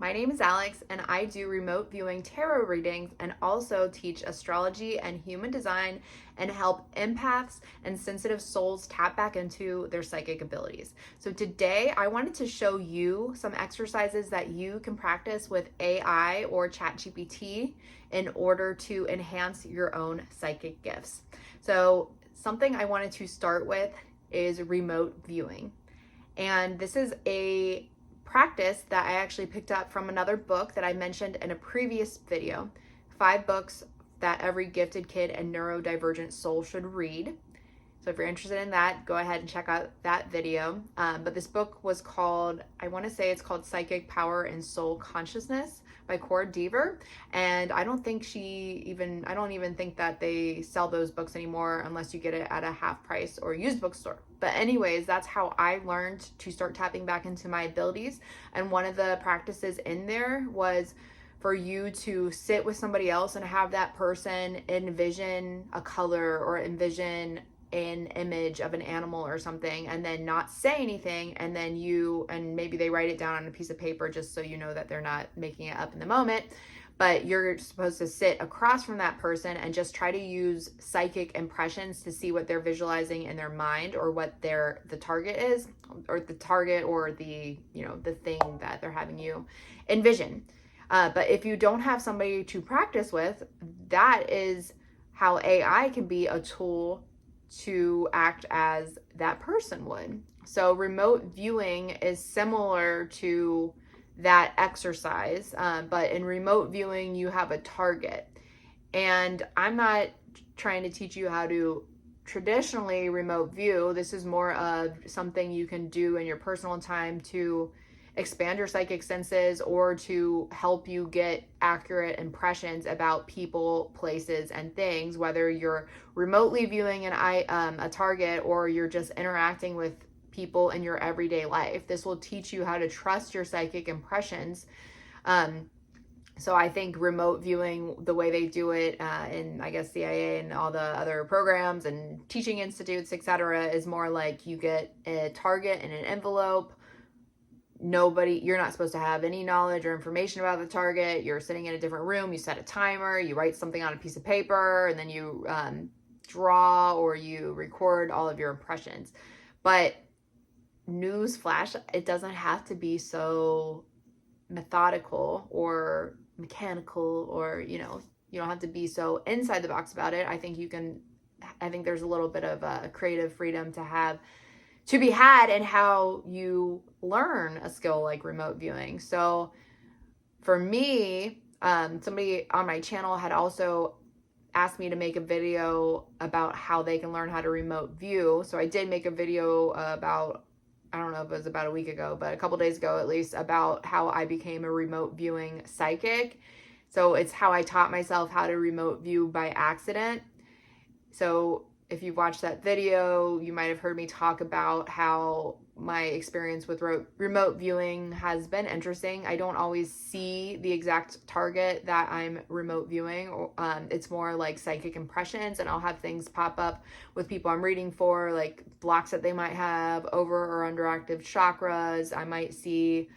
My name is Alex, and I do remote viewing tarot readings and also teach astrology and human design and help empaths and sensitive souls tap back into their psychic abilities. So today I wanted to show you some exercises that you can practice with AI or Chat GPT in order to enhance your own psychic gifts. So something I wanted to start with is remote viewing. And this is a practice that I actually picked up from another book that I mentioned in a previous video, 5 books that every gifted kid and neurodivergent soul should read. So if you're interested in that, go ahead and check out that video. But this book was called, I want to say it's called Psychic Power and Soul Consciousness by Cora Deaver. And I don't even think that they sell those books anymore unless you get it at a half price or used bookstore. But anyways, that's how I learned to start tapping back into my abilities. And one of the practices in there was for you to sit with somebody else and have that person envision a color or envision an image of an animal or something, and then not say anything, and then maybe they write it down on a piece of paper just so you know that they're not making it up in the moment. But you're supposed to sit across from that person and just try to use psychic impressions to see what they're visualizing in their mind, or what the target is, or the target, or the thing that they're having you envision. But if you don't have somebody to practice with, that is how AI can be a tool to act as that person would. So remote viewing is similar to that exercise, but in remote viewing you have a target. And I'm not trying to teach you how to traditionally remote view. This is more of something you can do in your personal time to expand your psychic senses, or to help you get accurate impressions about people, places, and things, whether you're remotely viewing a target or you're just interacting with people in your everyday life. This will teach you how to trust your psychic impressions. So I think remote viewing, the way they do it in, I guess, CIA and all the other programs and teaching institutes, etc., is more like you get a target in an envelope. You're not supposed to have any knowledge or information about the target. You're sitting in a different room. You set a timer. You write something on a piece of paper, and then you draw or you record all of your impressions. But news flash, it doesn't have to be so methodical or mechanical, or you don't have to be so inside the box about it. I think there's a little bit of a creative freedom to be had in how you learn a skill like remote viewing. So for me, somebody on my channel had also asked me to make a video about how they can learn how to remote view. So I did make a video about, I don't know if it was about a week ago, but a couple days ago at least, about how I became a remote viewing psychic. So it's how I taught myself how to remote view by accident. So if you've watched that video, you might have heard me talk about how my experience with remote viewing has been interesting. I don't always see the exact target that I'm remote viewing. It's more like psychic impressions, and I'll have things pop up with people I'm reading for, like blocks that they might have, over or underactive chakras. I might see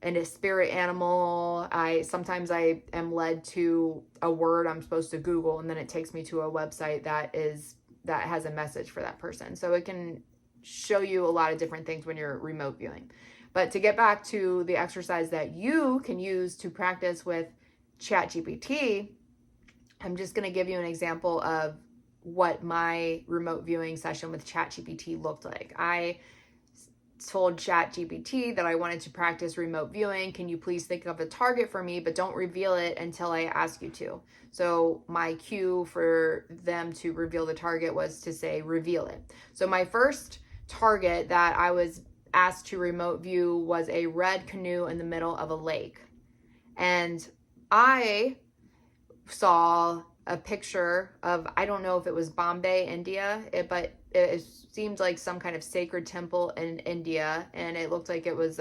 a spirit animal. Sometimes I am led to a word I'm supposed to Google, and then it takes me to a website that has a message for that person. So it can show you a lot of different things when you're remote viewing. But to get back to the exercise that you can use to practice with Chat GPT, I'm just going to give you an example of what my remote viewing session with Chat GPT looked like. I told Chat GPT that I wanted to practice remote viewing. Can you please think of a target for me, but don't reveal it until I ask you to. So my cue for them to reveal the target was to say, reveal it. So my first target that I was asked to remote view was a red canoe in the middle of a lake. And I saw a picture of, I don't know if it was Bombay, India, but it seemed like some kind of sacred temple in India, and it looked like it was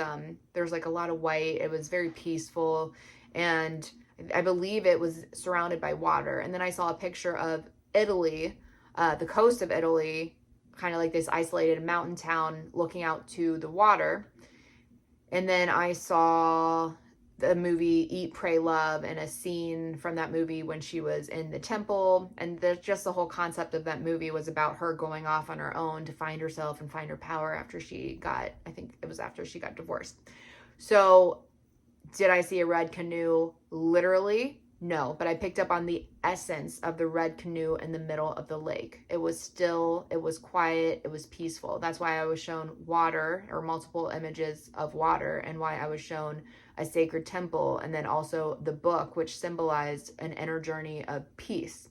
there's like a lot of white. It was very peaceful, and I believe it was surrounded by water. And then I saw a picture of Italy, the coast of Italy, kind of like this isolated mountain town looking out to the water. And then I saw the movie Eat, Pray, Love, and a scene from that movie when she was in the temple. And just the whole concept of that movie was about her going off on her own to find herself and find her power after she got, I think it was after she got divorced. So did I see a red canoe literally? No, but I picked up on the essence of the red canoe in the middle of the lake. It was still, it was quiet, it was peaceful. That's why I was shown water, or multiple images of water, and why I was shown a sacred temple, and then also the book, which symbolized an inner journey of peace.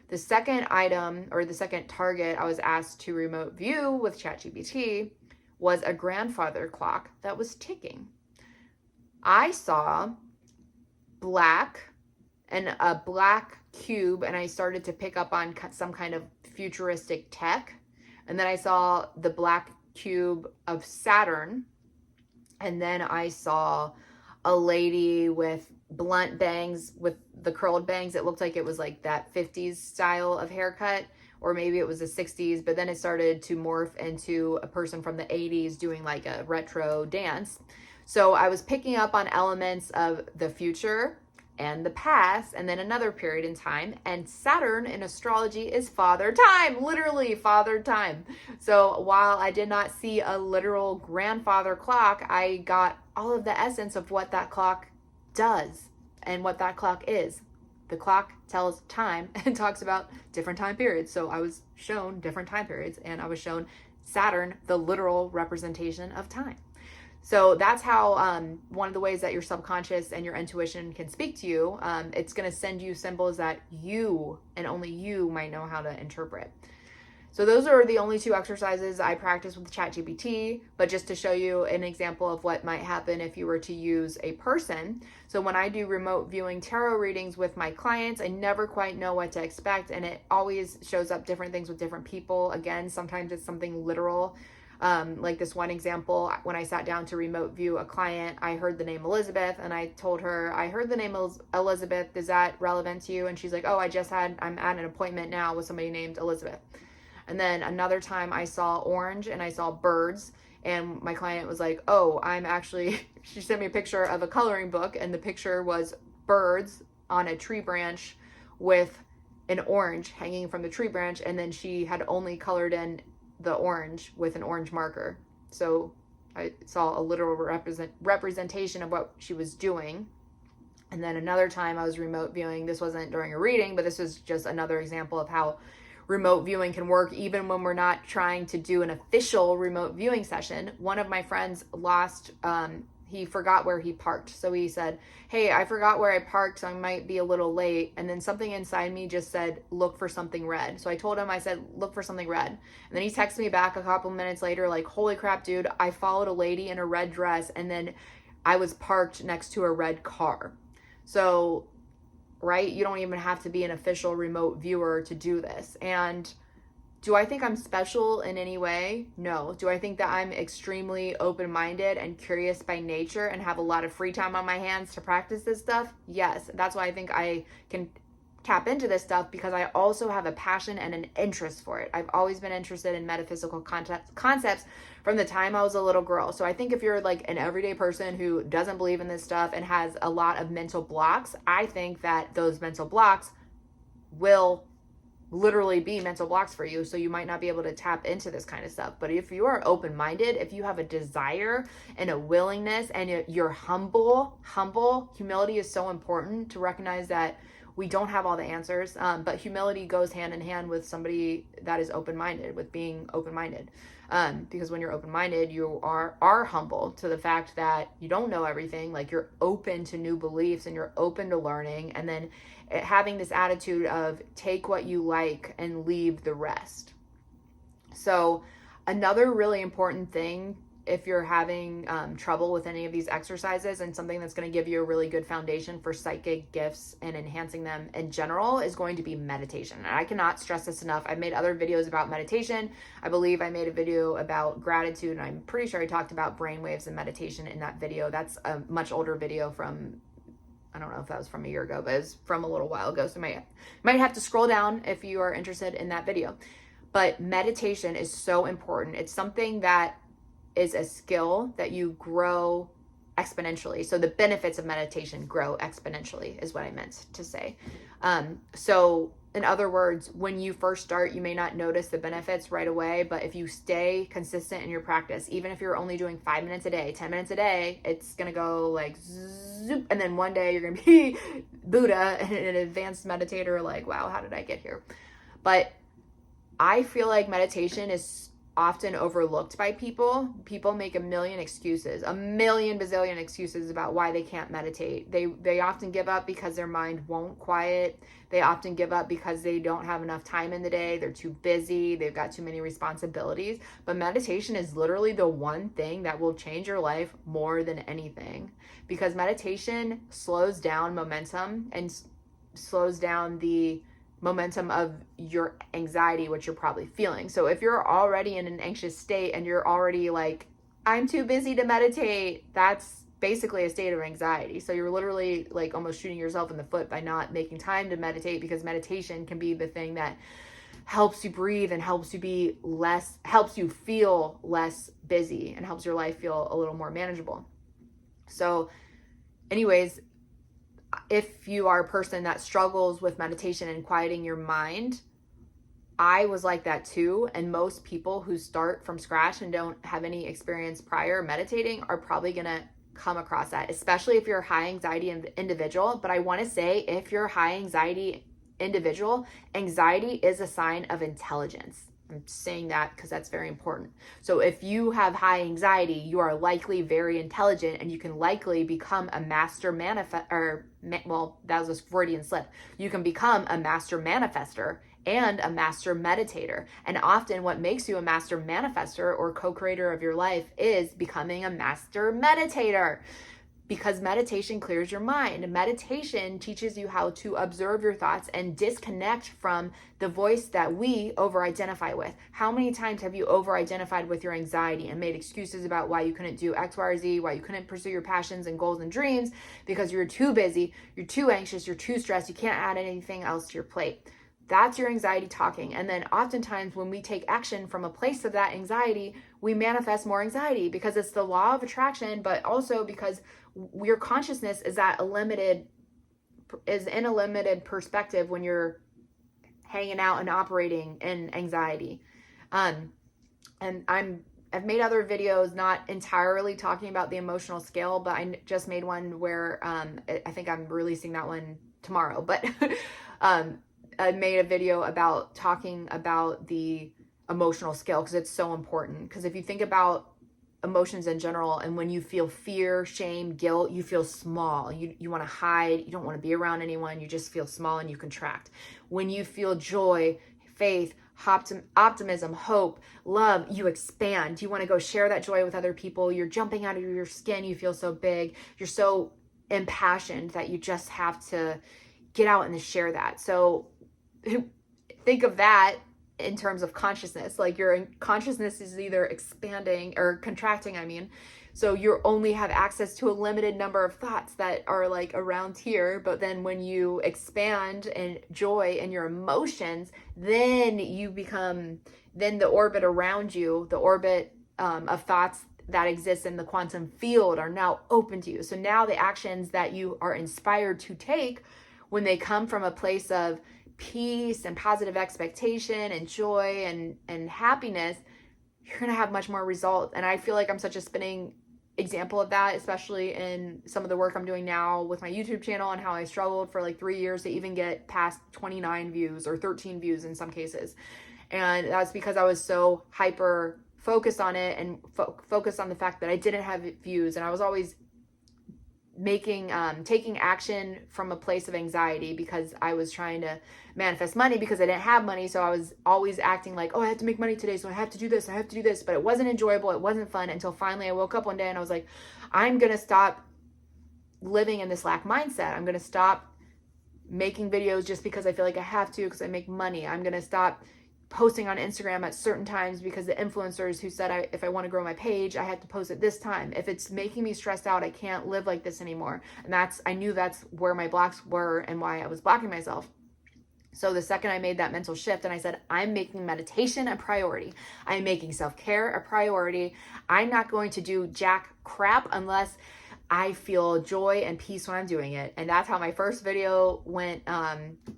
The second item, or the second target I was asked to remote view with Chat GBT was a grandfather clock that was ticking. I saw black and a black cube, and I started to pick up on some kind of futuristic tech. And then I saw the black cube of Saturn. And then I saw a lady with blunt bangs, with the curled bangs. It looked like it was like that 50s style of haircut, or maybe it was the 60s, but then it started to morph into a person from the 80s doing like a retro dance. So I was picking up on elements of the future and the past, and then another period in time. And Saturn in astrology is father time, literally father time. So while I did not see a literal grandfather clock, I got all of the essence of what that clock does and what that clock is. The clock tells time and talks about different time periods. So I was shown different time periods, and I was shown Saturn, the literal representation of time. So that's how one of the ways that your subconscious and your intuition can speak to you. It's going to send you symbols that you and only you might know how to interpret. So those are the only two exercises I practice with Chat GBT, but just to show you an example of what might happen if you were to use a person. So when I do remote viewing tarot readings with my clients, I never quite know what to expect, and it always shows up different things with different people. Again, sometimes it's something literal. Like this one example, when I sat down to remote view a client, I heard the name Elizabeth, and I told her, I heard the name Elizabeth, is that relevant to you? And she's like, oh, I'm at an appointment now with somebody named Elizabeth. And then another time I saw orange and I saw birds, and my client was like, oh, she sent me a picture of a coloring book, and the picture was birds on a tree branch with an orange hanging from the tree branch, and then she had only colored in the orange with an orange marker. So I saw a literal representation of what she was doing. And then another time I was remote viewing, this wasn't during a reading, but this was just another example of how remote viewing can work even when we're not trying to do an official remote viewing session. One of my friends he forgot where he parked. So he said, hey, I forgot where I parked, so I might be a little late. And then something inside me just said, look for something red. So I told him, I said, look for something red. And then he texted me back a couple minutes later, like, holy crap, dude, I followed a lady in a red dress, and then I was parked next to a red car. So, right, you don't even have to be an official remote viewer to do this. And do I think I'm special in any way? No. Do I think that I'm extremely open-minded and curious by nature and have a lot of free time on my hands to practice this stuff? Yes. That's why I think I can tap into this stuff, because I also have a passion and an interest for it. I've always been interested in metaphysical concepts from the time I was a little girl. So I think if you're like an everyday person who doesn't believe in this stuff and has a lot of mental blocks, I think that those mental blocks will literally be mental blocks for you, so you might not be able to tap into this kind of stuff. But if you are open-minded, if you have a desire and a willingness, and you're humble, humility is so important to recognize that we don't have all the answers, but humility goes hand in hand with somebody that is open-minded, with being open-minded. Because when you're open-minded, you are humble to the fact that you don't know everything. Like, you're open to new beliefs and you're open to learning, and then having this attitude of take what you like and leave the rest. So another really important thing, if you're having trouble with any of these exercises, and something that's going to give you a really good foundation for psychic gifts and enhancing them in general, is going to be meditation. And I cannot stress this enough. I've made other videos about meditation. I believe I made a video about gratitude, and I'm pretty sure I talked about brainwaves and meditation in that video. That's a much older video from, I don't know if that was from a year ago, but it's from a little while ago. So you might have to scroll down if you are interested in that video. But meditation is so important. It's something that is a skill that you grow exponentially. So the benefits of meditation grow exponentially is what I meant to say. So in other words, when you first start, you may not notice the benefits right away, but if you stay consistent in your practice, even if you're only doing 5 minutes a day, 10 minutes a day, it's going to go like zoop. And then one day you're going to be Buddha and an advanced meditator, like, wow, how did I get here? But I feel like meditation is often overlooked by people. People make a million bazillion excuses about why they can't meditate. They often give up because their mind won't quiet. They often give up because they don't have enough time in the day. They're too busy. They've got too many responsibilities. But meditation is literally the one thing that will change your life more than anything, because meditation slows down momentum and slows down the momentum of your anxiety, which you're probably feeling. So if you're already in an anxious state and you're already like, I'm too busy to meditate, that's basically a state of anxiety. So you're literally like almost shooting yourself in the foot by not making time to meditate, because meditation can be the thing that helps you breathe and helps you feel less busy and helps your life feel a little more manageable. So anyways, if you are a person that struggles with meditation and quieting your mind, I was like that too. And most people who start from scratch and don't have any experience prior meditating are probably going to come across that, especially if you're a high anxiety individual. But I want to say, if you're a high anxiety individual, anxiety is a sign of intelligence. I'm saying that because that's very important. So if you have high anxiety, you are likely very intelligent, and you can likely become a master that was a Freudian slip. You can become a master manifester and a master meditator. And often what makes you a master manifester or co-creator of your life is becoming a master meditator. Because meditation clears your mind. Meditation teaches you how to observe your thoughts and disconnect from the voice that we over-identify with. How many times have you over-identified with your anxiety and made excuses about why you couldn't do X, Y, or Z, why you couldn't pursue your passions and goals and dreams because you're too busy, you're too anxious, you're too stressed, you can't add anything else to your plate. That's your anxiety talking. And then oftentimes when we take action from a place of that anxiety, we manifest more anxiety, because it's the law of attraction, but also because your consciousness is in a limited perspective when you're hanging out and operating in anxiety. And I've made other videos not entirely talking about the emotional scale, but I just made one where I think I'm releasing that one tomorrow. But I made a video about talking about the emotional scale, because it's so important. Because if you think about emotions in general, and when you feel fear, shame, guilt, you feel small. You want to hide. You don't want to be around anyone. You just feel small and you contract. When you feel joy, faith, optimism, hope, love, you expand. You want to go share that joy with other people. You're jumping out of your skin. You feel so big. You're so impassioned that you just have to get out and share that. So think of that in terms of consciousness. Like, your consciousness is either expanding or contracting, so you only have access to a limited number of thoughts that are like around here. But then when you expand in joy and your emotions, then the orbit around you, the orbit of thoughts that exist in the quantum field, are now open to you. So now the actions that you are inspired to take, when they come from a place of peace and positive expectation and joy and happiness, you're going to have much more results. And I feel like I'm such a spinning example of that, especially in some of the work I'm doing now with my YouTube channel, and how I struggled for like 3 years to even get past 29 views or 13 views in some cases. And that's because I was so hyper focused on it and focused on the fact that I didn't have views, and I was always taking action from a place of anxiety, because I was trying to manifest money because I didn't have money. So I was always acting like, oh, I have to make money today, so I have to do this, but it wasn't enjoyable, it wasn't fun, until finally I woke up one day and I was like, I'm gonna stop living in this lack mindset. I'm gonna stop making videos just because I feel like I have to, because I make money. I'm gonna stop posting on Instagram at certain times because the influencers who said if I want to grow my page, I have to post at this time. If it's making me stressed out, I can't live like this anymore. And I knew that's where my blocks were and why I was blocking myself. So the second I made that mental shift and I said, I'm making meditation a priority. I'm making self-care a priority. I'm not going to do jack crap unless I feel joy and peace when I'm doing it. And that's how my first video went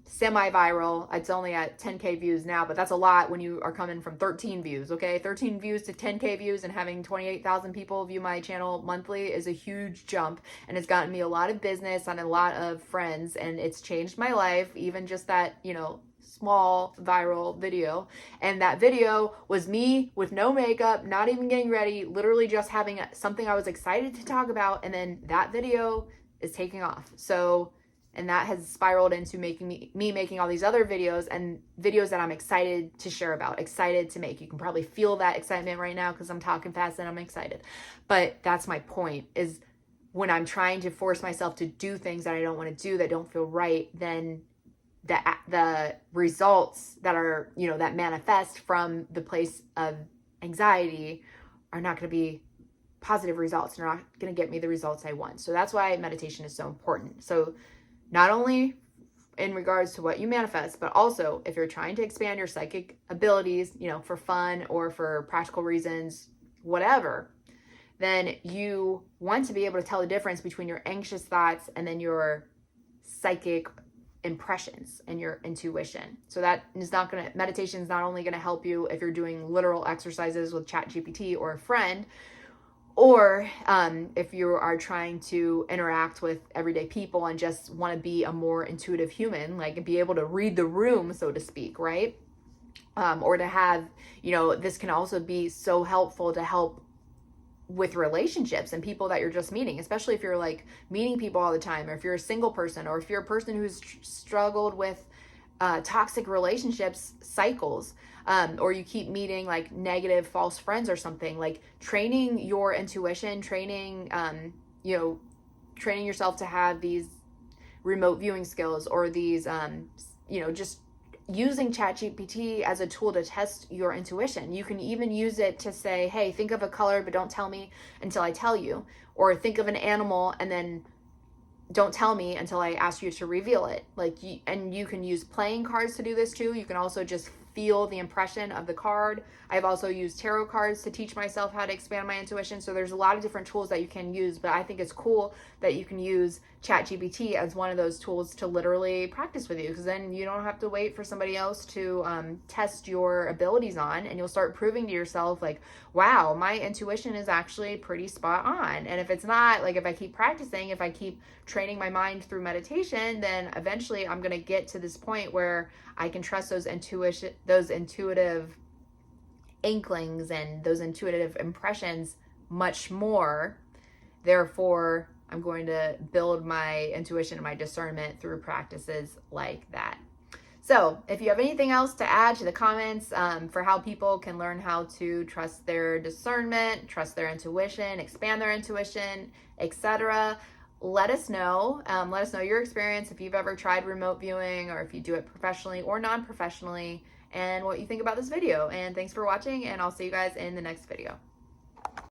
semi-viral. It's only at 10K views now, but that's a lot when you are coming from 13 views, okay? 13 views to 10K views and having 28,000 people view my channel monthly is a huge jump. And it's gotten me a lot of business and a lot of friends, and it's changed my life. Even just that, you know, small viral video. And that video was me with no makeup, not even getting ready, literally just having something I was excited to talk about, and then that video is taking off. So, and that has spiraled into making me making all these other videos, and videos that I'm excited to share about, excited to make. You can probably feel that excitement right now because I'm talking fast and I'm excited. But that's my point, is when I'm trying to force myself to do things that I don't want to do, that don't feel right, then the results that are, you know, that manifest from the place of anxiety are not going to be positive results. They're not going to get me the results I want. So that's why meditation is so important. So not only in regards to what you manifest, but also if you're trying to expand your psychic abilities, you know, for fun or for practical reasons, whatever, then you want to be able to tell the difference between your anxious thoughts and then your psychic impressions and your intuition. So that is not going to, meditation is not only going to help you if you're doing literal exercises with Chat GPT or a friend, or if you are trying to interact with everyday people and just want to be a more intuitive human, like be able to read the room, so to speak, right? Or to have, you know, this can also be so helpful to help with relationships and people that you're just meeting, especially if you're like meeting people all the time, or if you're a single person, or if you're a person who's struggled with toxic relationships cycles, or you keep meeting like negative false friends or something. Like training your intuition, training you know, training yourself to have these remote viewing skills, or these you know, just using Chat GPT as a tool to test your intuition. You can even use it to say, hey, think of a color, but don't tell me until I tell you. Or think of an animal and then don't tell me until I ask you to reveal it. Like, and you can use playing cards to do this too. You can also just feel the impression of the card. I've also used tarot cards to teach myself how to expand my intuition. So there's a lot of different tools that you can use, but I think it's cool that you can use Chat GPT as one of those tools to literally practice with you, because then you don't have to wait for somebody else to test your abilities on, and you'll start proving to yourself like, wow, my intuition is actually pretty spot on. And if it's not, like if I keep practicing, if I keep training my mind through meditation, then eventually I'm going to get to this point where I can trust those intuitive inklings and those intuitive impressions much more. Therefore, I'm going to build my intuition and my discernment through practices like that. So if you have anything else to add to the comments for how people can learn how to trust their discernment, trust their intuition, expand their intuition, etc., let us know. Let us know your experience, if you've ever tried remote viewing, or if you do it professionally or non-professionally, and what you think about this video. And thanks for watching, and I'll see you guys in the next video.